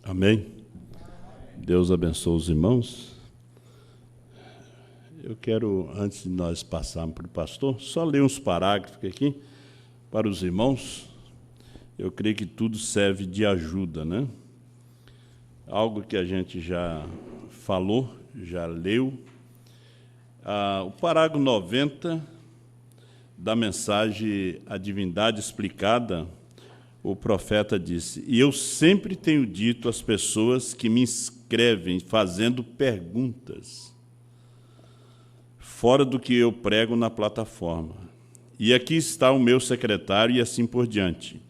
Amém? Deus abençoe os irmãos. Eu quero, antes de nós passarmos para o pastor, só ler uns parágrafos aqui para os irmãos. Eu creio que tudo serve de ajuda, né? Algo que a gente já falou, já leu. O parágrafo 90 da mensagem A Divindade Explicada, o profeta disse: "E eu sempre tenho dito às pessoas que me escrevem fazendo perguntas, fora do que eu prego na plataforma. E aqui está o meu secretário e assim por diante.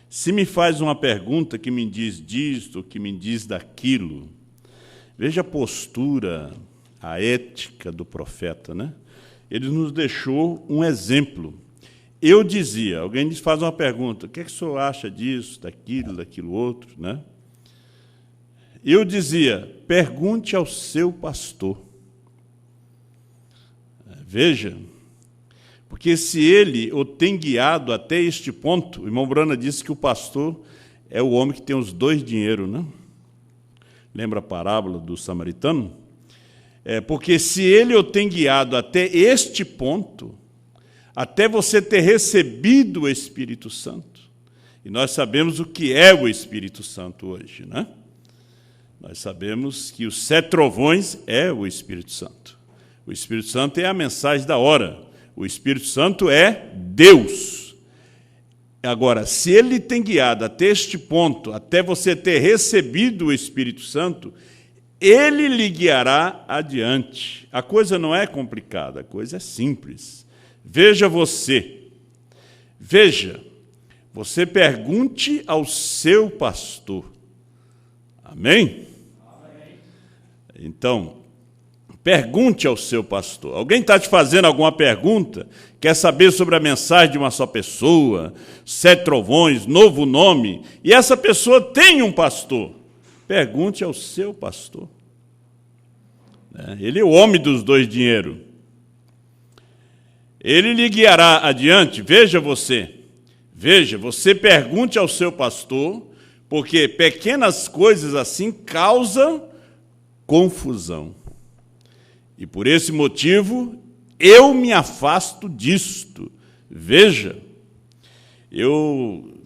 Se me faz uma pergunta que me diz disto, que me diz daquilo." Veja a postura, a ética do profeta, né? Ele nos deixou um exemplo. Eu dizia, alguém lhes faz uma pergunta: o que é que o senhor acha disso, daquilo outro, né? Eu dizia: pergunte ao seu pastor. Veja, porque se ele o tem guiado até este ponto, o irmão Brana disse que o pastor é o homem que tem os dois dinheiros, né? Lembra a parábola do samaritano? Porque se ele o tem guiado até este ponto, até você ter recebido o Espírito Santo, e nós sabemos o que é o Espírito Santo hoje, né? Nós sabemos que os 7 trovões é o Espírito Santo. O Espírito Santo é a mensagem da hora. O Espírito Santo é Deus. Agora, se ele tem guiado até este ponto, até você ter recebido o Espírito Santo, ele lhe guiará adiante. A coisa não é complicada, a coisa é simples. Veja, você pergunte ao seu pastor. Amém? Amém. Então, pergunte ao seu pastor. Alguém está te fazendo alguma pergunta? Quer saber sobre a mensagem de uma só pessoa, 7 trovões, novo nome, e essa pessoa tem um pastor? Pergunte ao seu pastor. Ele é o homem dos 2 dinheiros. Ele lhe guiará adiante. Veja, você pergunte ao seu pastor, porque pequenas coisas assim causam confusão. E por esse motivo, eu me afasto disto. Veja, eu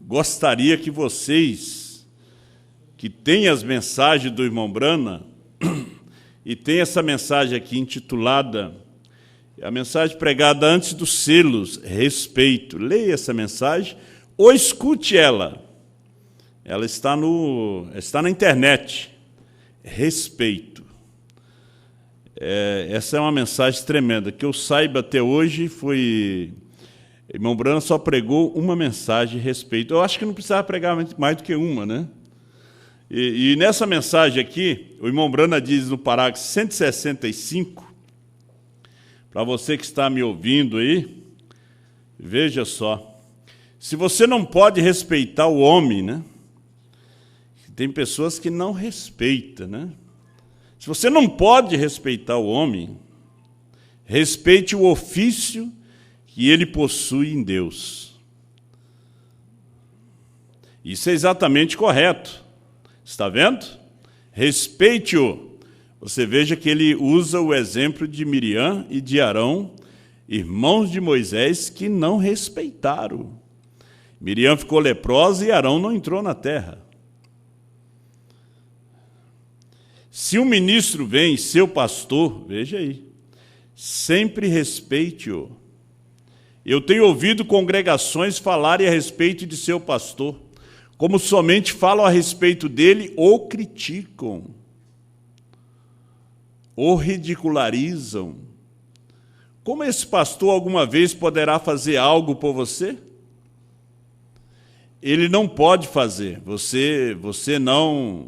gostaria que vocês, que têm as mensagens do irmão Brana, e tem essa mensagem aqui intitulada, a mensagem pregada antes dos selos, respeito. Leia essa mensagem ou escute ela. Ela está na internet. Respeito. Essa é uma mensagem tremenda. Que eu saiba até hoje, irmão Brana só pregou uma mensagem a respeito. Eu acho que não precisava pregar mais do que uma, né? E nessa mensagem aqui, o irmão Brana diz no parágrafo 165, para você que está me ouvindo aí, veja só, se você não pode respeitar o homem, né? Tem pessoas que não respeitam, né? Se você não pode respeitar o homem, respeite o ofício que ele possui em Deus. Isso é exatamente correto. Está vendo? Respeite-o. Você veja que ele usa o exemplo de Miriam e de Arão, irmãos de Moisés, que não respeitaram. Miriam ficou leprosa e Arão não entrou na terra. Se um ministro vem, seu pastor, veja aí, sempre respeite-o. Eu tenho ouvido congregações falarem a respeito de seu pastor, como somente falam a respeito dele ou criticam, ou ridicularizam. Como esse pastor alguma vez poderá fazer algo por você? Ele não pode fazer. Você não.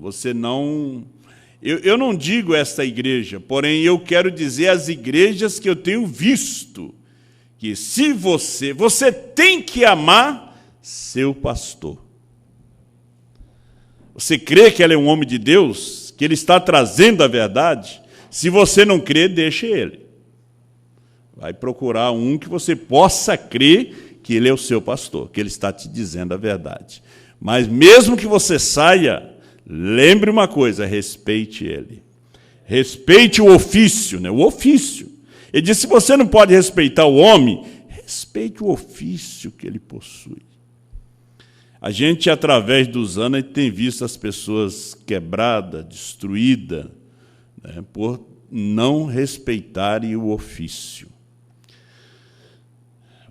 Eu não digo esta igreja, porém eu quero dizer as igrejas que eu tenho visto, que se você tem que amar seu pastor. Você crê que ele é um homem de Deus, que ele está trazendo a verdade? Se você não crê, deixe ele. Vai procurar um que você possa crer que ele é o seu pastor, que ele está te dizendo a verdade. Mas mesmo que você saia, lembre uma coisa, respeite ele. Respeite o ofício, né? O ofício. Ele disse, se você não pode respeitar o homem, respeite o ofício que ele possui. A gente, através dos anos, tem visto as pessoas quebradas, destruídas, né, por não respeitarem o ofício.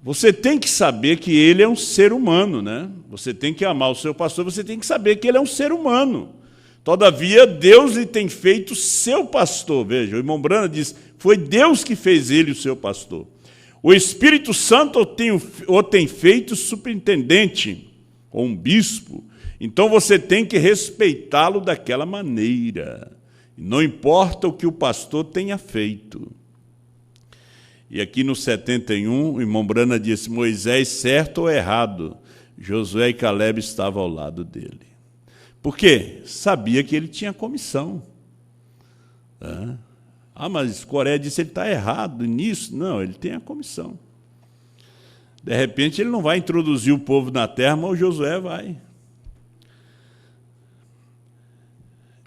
Você tem que saber que ele é um ser humano, né? Você tem que amar o seu pastor, você tem que saber que ele é um ser humano. Todavia, Deus lhe tem feito seu pastor. Veja, o irmão Brana diz, foi Deus que fez ele o seu pastor. O Espírito Santo o tem feito superintendente, ou um bispo. Então você tem que respeitá-lo daquela maneira. Não importa o que o pastor tenha feito. E aqui no 71, o irmão Brana disse, Moisés, certo ou errado, Josué e Caleb estavam ao lado dele. Por quê? Sabia que ele tinha comissão. Mas Coré disse que ele está errado nisso. Não, ele tem a comissão. De repente, ele não vai introduzir o povo na terra, mas o Josué vai.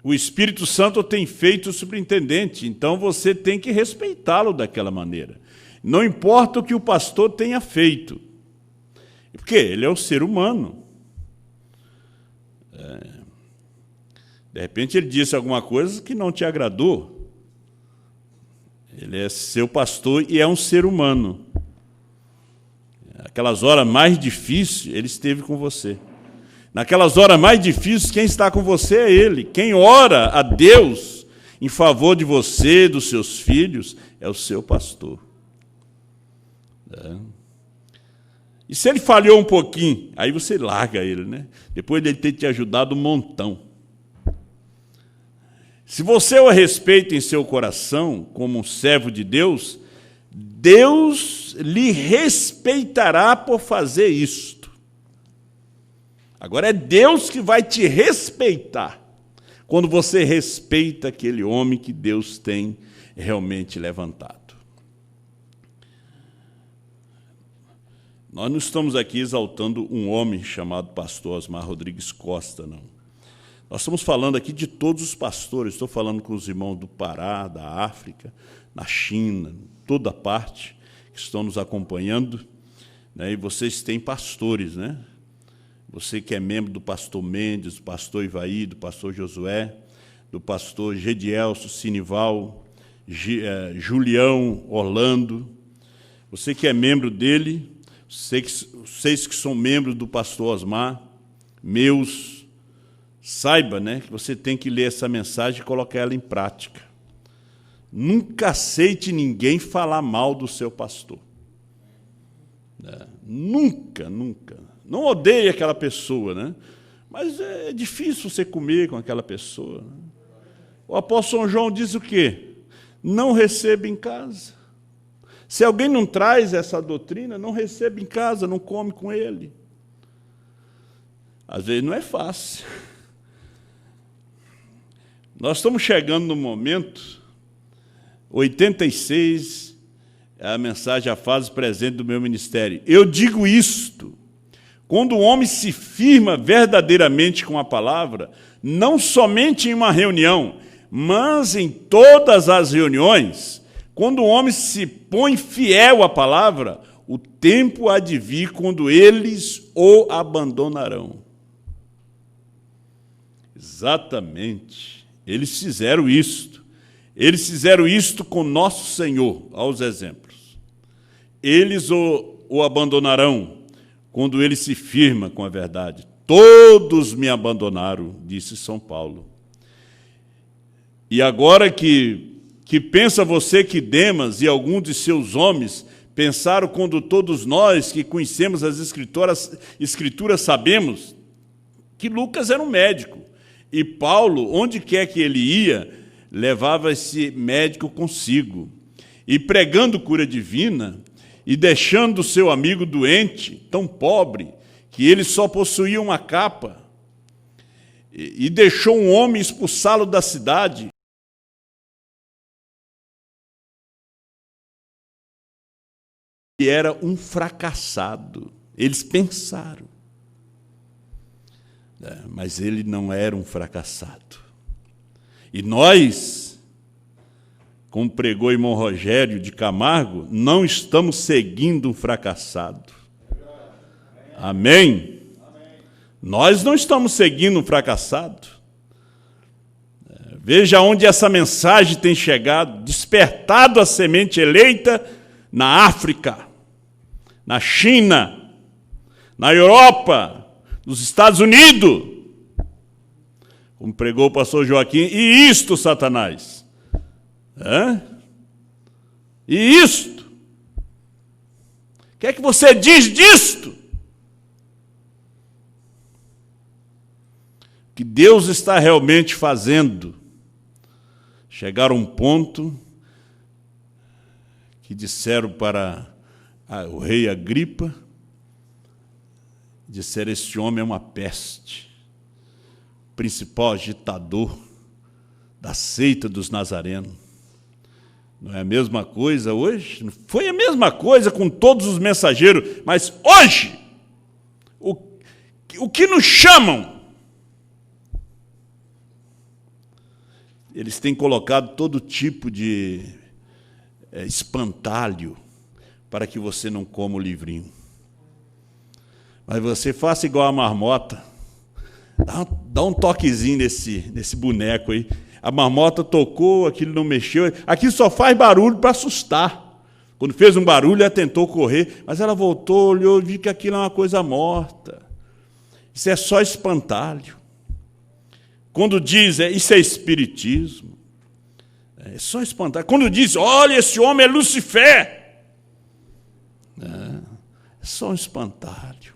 O Espírito Santo tem feito o superintendente, então você tem que respeitá-lo daquela maneira. Não importa o que o pastor tenha feito, porque ele é um ser humano. De repente ele disse alguma coisa que não te agradou. Ele é seu pastor e é um ser humano. Aquelas horas mais difíceis, ele esteve com você. Naquelas horas mais difíceis, quem está com você é ele. Quem ora a Deus em favor de você, dos seus filhos, é o seu pastor. E se ele falhou um pouquinho, aí você larga ele, né? Depois dele ter te ajudado um montão. Se você o respeita em seu coração como um servo de Deus, Deus lhe respeitará por fazer isto. Agora é Deus que vai te respeitar quando você respeita aquele homem que Deus tem realmente levantado. Nós não estamos aqui exaltando um homem chamado pastor Osmar Rodrigues Costa, não. Nós estamos falando aqui de todos os pastores, estou falando com os irmãos do Pará, da África, na China, toda parte, que estão nos acompanhando, né? E vocês têm pastores, né? Você que é membro do pastor Mendes, do pastor Ivaí, do pastor Josué, do pastor Gedielso, Sinival, Julião, Orlando, você que é membro dele, vocês que são membros do pastor Osmar, meus, saiba, né, que você tem que ler essa mensagem e colocar ela em prática. Nunca aceite ninguém falar mal do seu pastor. Nunca, nunca. Não odeie aquela pessoa, né? Mas é difícil você comer com aquela pessoa. Né? O apóstolo São João diz o quê? Não receba em casa. Se alguém não traz essa doutrina, não receba em casa, não come com ele. Às vezes não é fácil. Nós estamos chegando no momento, 86, é a mensagem, a fase presente do meu ministério. Eu digo isto, quando o homem se firma verdadeiramente com a palavra, não somente em uma reunião, mas em todas as reuniões, quando o homem se põe fiel à palavra, o tempo há de vir quando eles o abandonarão. Exatamente. Eles fizeram isto. Eles fizeram isto com nosso Senhor, aos exemplos. Eles o abandonarão quando ele se firma com a verdade. Todos me abandonaram, disse São Paulo. E agora que pensa você que Demas e alguns de seus homens pensaram quando todos nós que conhecemos as escrituras sabemos que Lucas era um médico. E Paulo, onde quer que ele ia, levava esse médico consigo. E pregando cura divina, e deixando o seu amigo doente, tão pobre, que ele só possuía uma capa, e deixou um homem expulsá-lo da cidade. E era um fracassado. Eles pensaram. Mas ele não era um fracassado. E nós, como pregou irmão Rogério de Camargo, não estamos seguindo um fracassado. Amém? Nós não estamos seguindo um fracassado. Veja onde essa mensagem tem chegado, despertado a semente eleita na África, na China, na Europa, nos Estados Unidos, como pregou o pastor Joaquim. E isto, Satanás? E isto? O que é que você diz disto? Que Deus está realmente fazendo chegar a um ponto que disseram para o rei Agripa, disseram: este homem é uma peste, principal agitador da seita dos nazarenos. Não é a mesma coisa hoje? Não foi a mesma coisa com todos os mensageiros, mas hoje, o que nos chamam? Eles têm colocado todo tipo de espantalho para que você não coma o livrinho. Mas você faça igual a marmota, dá um toquezinho nesse boneco aí. A marmota tocou, aquilo não mexeu, aquilo só faz barulho para assustar. Quando fez um barulho, ela tentou correr, mas ela voltou, olhou, viu que aquilo é uma coisa morta. Isso é só espantalho. Quando diz, isso é espiritismo, é só espantalho. Quando diz, olha, esse homem é Lucifer, é só um espantalho.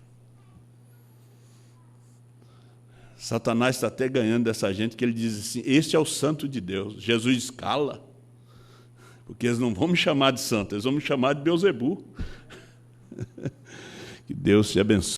Satanás está até ganhando dessa gente, que ele diz assim: este é o santo de Deus. Jesus escala, porque eles não vão me chamar de santo, eles vão me chamar de Beelzebu. Que Deus te abençoe.